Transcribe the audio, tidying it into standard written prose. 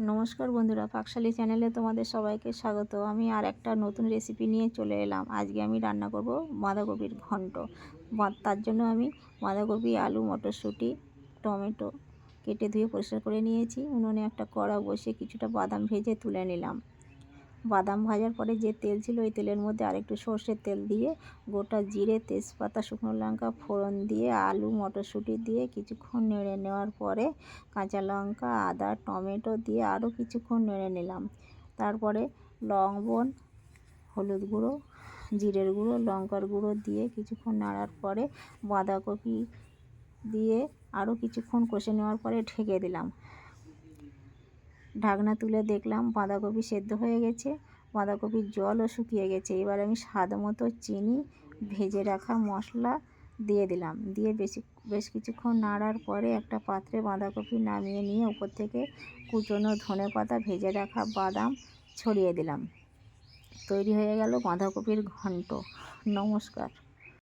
নমস্কার বন্ধুরা, পাকশালী চ্যানেলে তোমাদের সবাইকে স্বাগত। আমি আর একটা নতুন রেসিপি নিয়ে চলে এলাম। আজকে আমি রান্না করব বাঁধাকপির ঘন্ট। তার জন্য আমি বাঁধাকপি, আলু, মটরশুঁটি, টমেটো কেটে ধুয়ে পরিষ্কার করে নিয়েছি। উনুনে একটা কড়া বসিয়ে কিছুটা বাদাম ভেজে তুলে নিলাম। বাদাম ভাজার পরে যে তেল ছিল ওই তেলের মধ্যে আরেকটু সর্ষের তেল দিয়ে গোটা জিরে, তেজপাতা, শুকনো লঙ্কা ফোড়ন দিয়ে আলু, মটরশুঁটি দিয়ে কিছুক্ষণ নেড়ে নেওয়ার পরে কাঁচা লঙ্কা, আদা, টমেটো দিয়ে আরও কিছুক্ষণ নেড়ে নিলাম। তারপরে লবণ, হলুদ গুঁড়ো, জিরের গুঁড়ো, লঙ্কার গুঁড়ো দিয়ে কিছুক্ষণ নাড়ার পরে বাঁধাকপি দিয়ে আরও কিছুক্ষণ কষে নেওয়ার পরে ঢেকে দিলাম। ঢাকনা তুলে দেখলাম বাঁধাকপি সেদ্ধ হয়ে গেছে, বাঁধাকপির জলও শুকিয়ে গেছে। এবার আমি স্বাদ মতো চিনি, ভেজে রাখা মশলা দিয়ে দিলাম। দিয়ে বেশ কিছুক্ষণ নাড়ার পরে একটা পাত্রে বাঁধাকপি নামিয়ে নিয়ে উপর থেকে কুচনো ধনেপাতা, ভেজে রাখা বাদাম ছড়িয়ে দিলাম। তৈরি হয়ে গেল বাঁধাকপির ঘন্ট। নমস্কার।